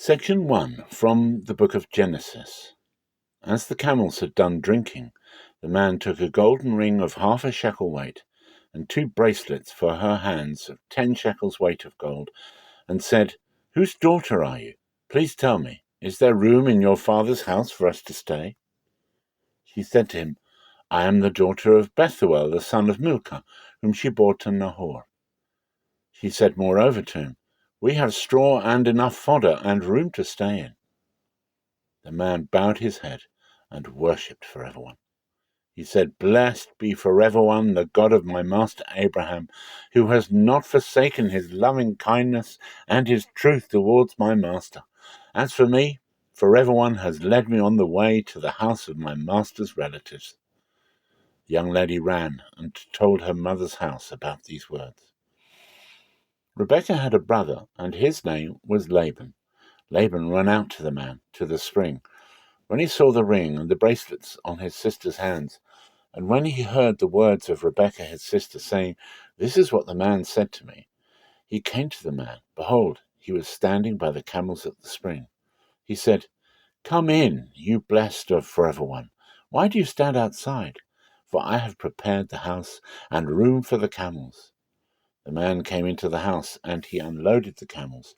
Section 1 from the book of Genesis. As the camels had done drinking, the man took a golden ring of 1/2 shekel weight, and 2 bracelets for her hands of 10 shekels weight of gold, and said, "Whose daughter are you? Please tell me, is there room in your father's house for us to stay?" She said to him, "I am the daughter of Bethuel, the son of Milcah, whom she bore to Nahor." She said moreover to him, "We have straw and enough fodder and room to stay in." The man bowed his head and worshipped forever one. He said, "Blessed be forever one, the God of my master Abraham, who has not forsaken his loving kindness and his truth towards my master. As for me, forever one has led me on the way to the house of my master's relatives." The young lady ran and told her mother's house about these words. Rebekah had a brother, and his name was Laban. Laban ran out to the man, to the spring, when he saw the ring and the bracelets on his sister's hands, and when he heard the words of Rebekah his sister, saying, "This is what the man said to me," he came to the man. Behold, he was standing by the camels at the spring. He said, "Come in, you blessed of forever one. Why do you stand outside? For I have prepared the house and room for the camels." The man came into the house, and he unloaded the camels.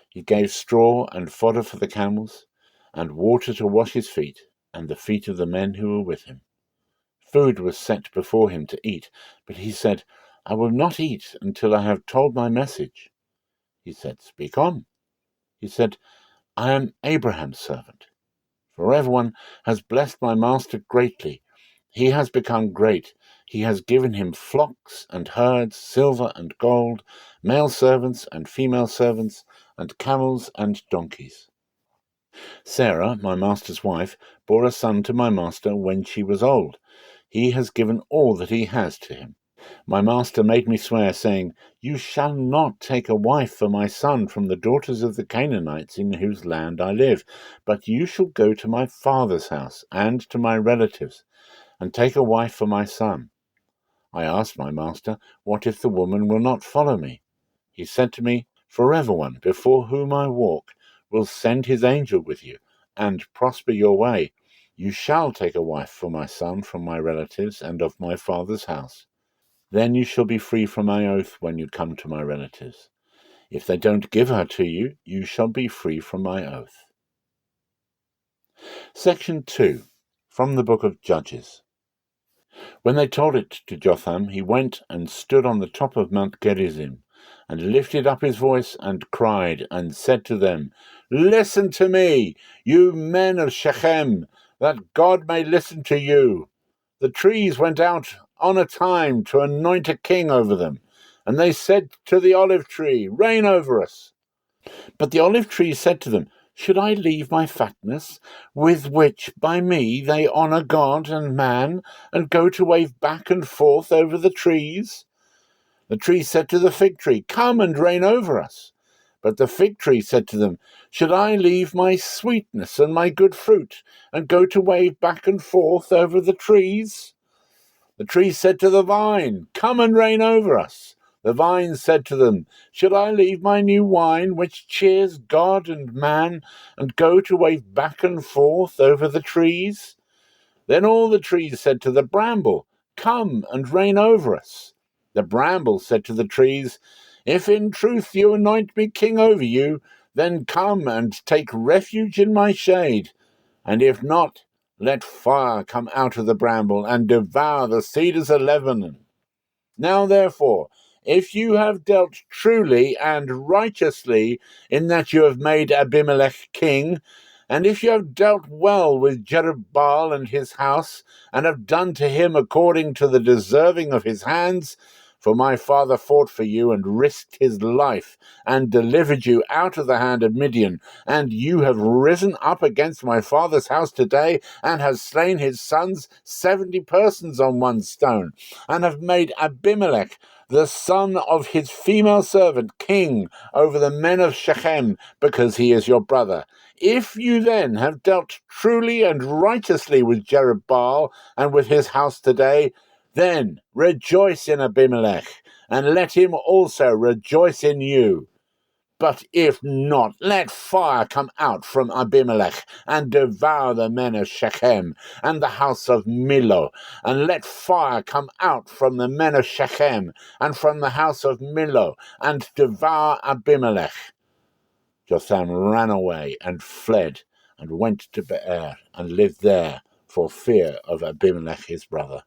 He gave straw and fodder for the camels, and water to wash his feet, and the feet of the men who were with him. Food was set before him to eat, but he said, "I will not eat until I have told my message." He said, "Speak on." He said, "I am Abraham's servant. Forever one has blessed my master greatly. He has become great. He has given him flocks and herds, silver and gold, male servants and female servants, and camels and donkeys. Sarah, my master's wife, bore a son to my master when she was old. He has given all that he has to him. My master made me swear, saying, 'You shall not take a wife for my son from the daughters of the Canaanites in whose land I live, but you shall go to my father's house and to my relatives, and take a wife for my son.' I asked my master, 'What if the woman will not follow me?' He said to me, 'Forever one, before whom I walk, will send his angel with you, and prosper your way. You shall take a wife for my son from my relatives and of my father's house. Then you shall be free from my oath when you come to my relatives. If they don't give her to you, you shall be free from my oath." Section 2 from the book of Judges. When they told it to Jotham, he went and stood on the top of Mount Gerizim, and lifted up his voice and cried, and said to them, "Listen to me, you men of Shechem, that God may listen to you. The trees went out on a time to anoint a king over them, and they said to the olive tree, 'Reign over us.' But the olive tree said to them, 'Should I leave my fatness, with which by me they honor God and man, and go to wave back and forth over the trees?' The tree said to the fig tree, 'Come and reign over us.' But the fig tree said to them, 'Should I leave my sweetness and my good fruit, and go to wave back and forth over the trees?' The tree said to the vine, 'Come and reign over us.' The vine said to them, 'Should I leave my new wine, which cheers God and man, and go to wave back and forth over the trees?' Then all the trees said to the bramble, 'Come and reign over us.' The bramble said to the trees, 'If in truth you anoint me king over you, then come and take refuge in my shade. And if not, let fire come out of the bramble and devour the cedars of Lebanon. Now therefore, if you have dealt truly and righteously in that you have made Abimelech king, and if you have dealt well with Jerubbaal and his house, and have done to him according to the deserving of his hands, for my father fought for you and risked his life and delivered you out of the hand of Midian, and you have risen up against my father's house today, and have slain his sons, 70 persons on one stone, and have made Abimelech, the son of his female servant, king over the men of Shechem, because he is your brother. If you then have dealt truly and righteously with Jerubbaal and with his house today, then rejoice in Abimelech, and let him also rejoice in you. But if not, let fire come out from Abimelech, and devour the men of Shechem, and the house of Millo. And let fire come out from the men of Shechem, and from the house of Millo, and devour Abimelech. Jotham ran away and fled, and went to Beer, and lived there, for fear of Abimelech his brother.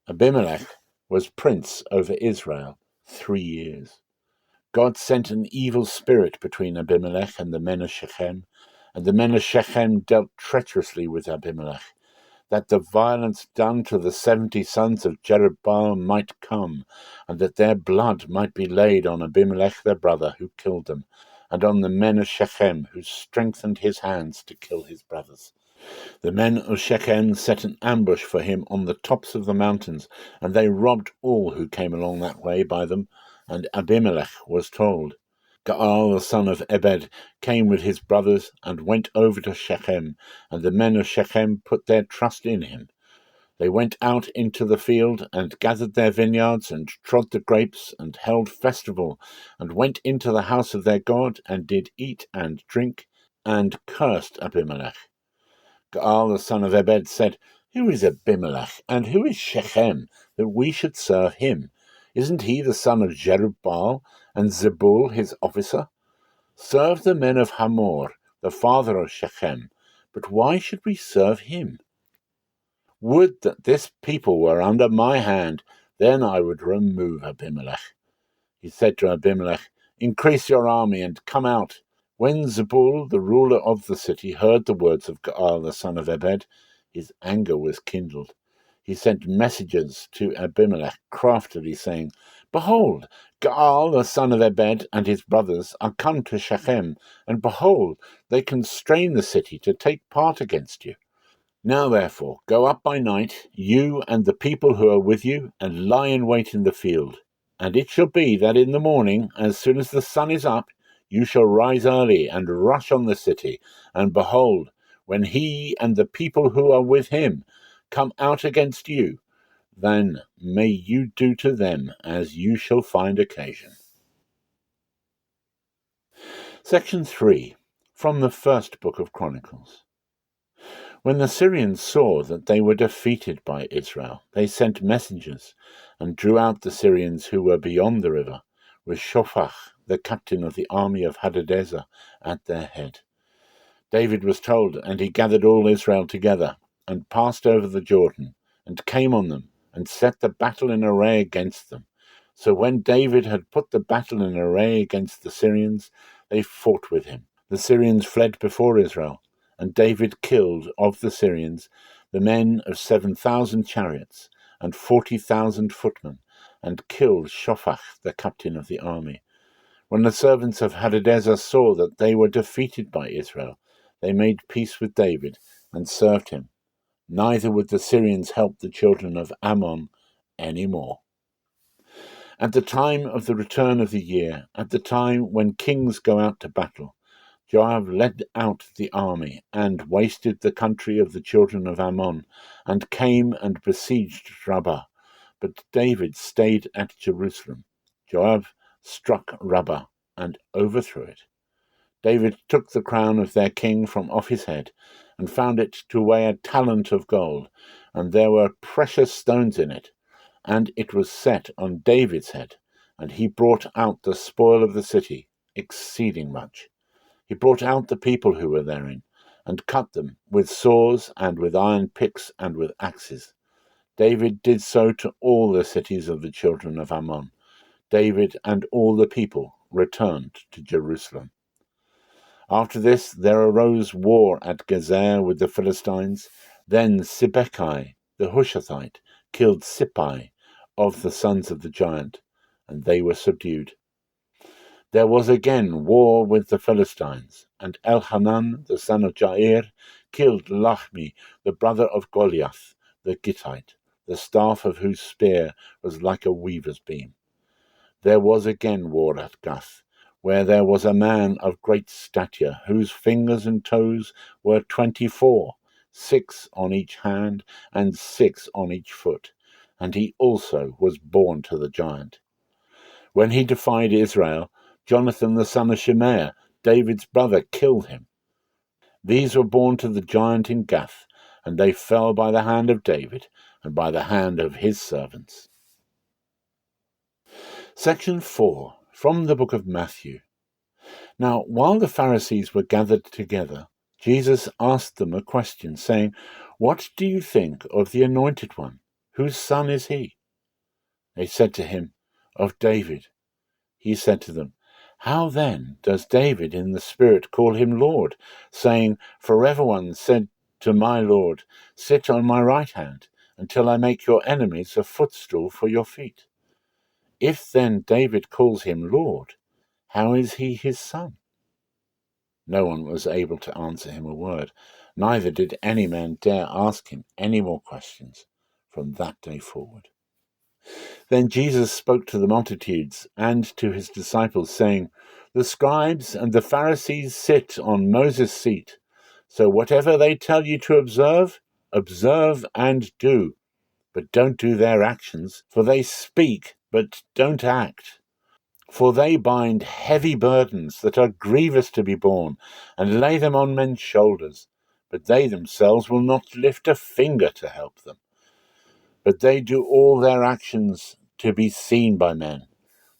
Abimelech was prince over Israel 3 years. God sent an evil spirit between Abimelech and the men of Shechem, and the men of Shechem dealt treacherously with Abimelech, that the violence done to the 70 sons of Jerubbaal might come, and that their blood might be laid on Abimelech their brother, who killed them, and on the men of Shechem, who strengthened his hands to kill his brothers. The men of Shechem set an ambush for him on the tops of the mountains, and they robbed all who came along that way by them, and Abimelech was told. Gaal the son of Ebed came with his brothers, and went over to Shechem, and the men of Shechem put their trust in him. They went out into the field, and gathered their vineyards, and trod the grapes, and held festival, and went into the house of their God, and did eat and drink, and cursed Abimelech. Gaal the son of Ebed said, Who is Abimelech, and who is Shechem, that we should serve him? Isn't he the son of Jerubbaal, and Zebul his officer? Serve the men of Hamor, the father of Shechem, but why should we serve him? Would that this people were under my hand, then I would remove Abimelech. He said to Abimelech, Increase your army, and come out. When Zebul, the ruler of the city, heard the words of Gaal the son of Ebed, his anger was kindled. He sent messengers to Abimelech craftily, saying, Behold, Gaal the son of Ebed and his brothers are come to Shechem, and behold, they constrain the city to take part against you. Now therefore, go up by night, you and the people who are with you, and lie in wait in the field. And it shall be that in the morning, as soon as the sun is up, you shall rise early and rush on the city, and behold, when he and the people who are with him come out against you, then may you do to them as you shall find occasion. Section 3, from the first book of Chronicles. When the Syrians saw that they were defeated by Israel, they sent messengers, and drew out the Syrians who were beyond the river, with Shophach, the captain of the army of Hadadezer, at their head. David was told, and he gathered all Israel together, and passed over the Jordan, and came on them, and set the battle in array against them. So when David had put the battle in array against the Syrians, they fought with him. The Syrians fled before Israel, and David killed of the Syrians the men of 7,000 chariots, and 40,000 footmen, and killed Shophach, the captain of the army. When the servants of Hadadezer saw that they were defeated by Israel, they made peace with David, and served him. Neither would the Syrians help the children of Ammon any more. At the time of the return of the year, at the time when kings go out to battle, Joab led out the army, and wasted the country of the children of Ammon, and came and besieged Rabbah. But David stayed at Jerusalem. Joab struck Rabbah, and overthrew it. David took the crown of their king from off his head, and found it to weigh a talent of gold, and there were precious stones in it, and it was set on David's head, and he brought out the spoil of the city, exceeding much. He brought out the people who were therein, and cut them with saws, and with iron picks, and with axes. David did so to all the cities of the children of Ammon. David and all the people returned to Jerusalem. After this there arose war at Gezer with the Philistines. Then Sibbechai the Hushathite killed Sippai of the sons of the giant, and they were subdued. There was again war with the Philistines, and Elhanan the son of Jair killed Lachmi, the brother of Goliath the Gittite, the staff of whose spear was like a weaver's beam. There was again war at Gath, where there was a man of great stature, whose fingers and toes were 24, 6 on each hand, and 6 on each foot, and he also was born to the giant. When he defied Israel, Jonathan the son of Shimea, David's brother, killed him. These were born to the giant in Gath, and they fell by the hand of David and by the hand of his servants. Section 4, from the book of Matthew. Now, while the Pharisees were gathered together, Jesus asked them a question, saying, "What do you think of the Anointed One? Whose son is he?" They said to him, "Of David." He said to them, "How then does David in the Spirit call him Lord, saying, 'For everyone said to my Lord, sit on my right hand, until I make your enemies a footstool for your feet'? If then David calls him Lord, how is he his son?" No one was able to answer him a word, neither did any man dare ask him any more questions from that day forward. Then Jesus spoke to the multitudes and to his disciples, saying, "The scribes and the Pharisees sit on Moses' seat. So whatever they tell you to observe, observe and do. But don't do their actions, for they speak, but don't act. For they bind heavy burdens that are grievous to be borne, and lay them on men's shoulders, but they themselves will not lift a finger to help them. But they do all their actions to be seen by men.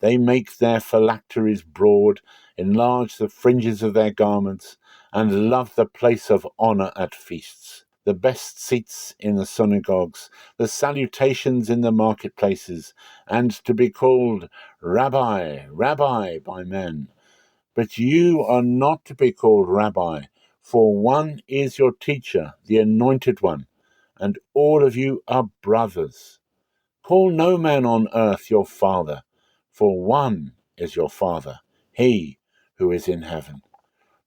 They make their phylacteries broad, enlarge the fringes of their garments, and love the place of honor at feasts, the best seats in the synagogues, the salutations in the marketplaces, and to be called Rabbi, Rabbi by men. But you are not to be called Rabbi, for one is your teacher, the Anointed One, and all of you are brothers. Call no man on earth your father, for one is your Father, he who is in heaven.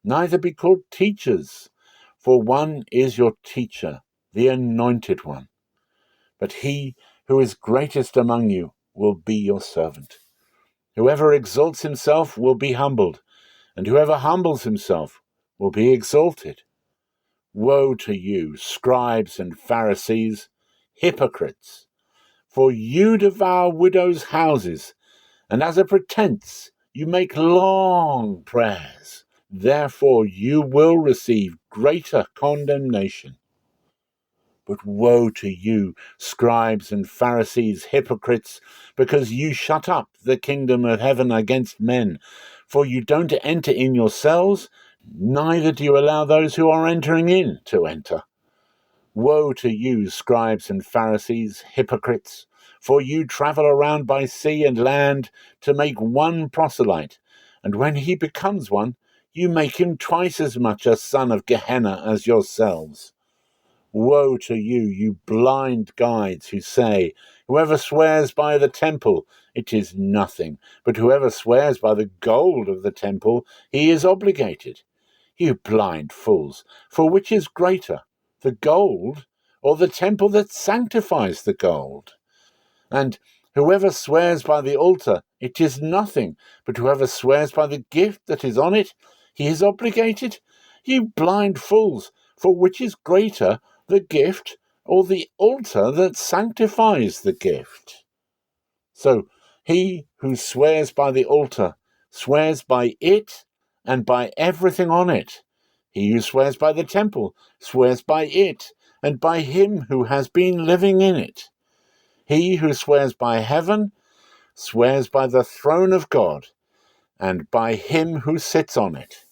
Neither be called teachers, for one is your teacher, the Anointed One. But he who is greatest among you will be your servant. Whoever exalts himself will be humbled, and whoever humbles himself will be exalted. Woe to you, scribes and Pharisees, hypocrites! For you devour widows' houses, and as a pretense you make long prayers. Therefore you will receive greater condemnation. But woe to you, scribes and Pharisees, hypocrites, because you shut up the kingdom of heaven against men. For you don't enter in yourselves, neither do you allow those who are entering in to enter. Woe to you, scribes and Pharisees, hypocrites, for you travel around by sea and land to make one proselyte, and when he becomes one, you make him twice as much a son of Gehenna as yourselves. Woe to you, you blind guides who say, whoever swears by the temple, it is nothing, but whoever swears by the gold of the temple, he is obligated. You blind fools, for which is greater, the gold or the temple that sanctifies the gold? And whoever swears by the altar, it is nothing, but whoever swears by the gift that is on it, he is obligated. You blind fools, for which is greater, the gift or the altar that sanctifies the gift? So he who swears by the altar swears by it and by everything on it. He who swears by the temple swears by it and by him who has been living in it. He who swears by heaven swears by the throne of God and by him who sits on it.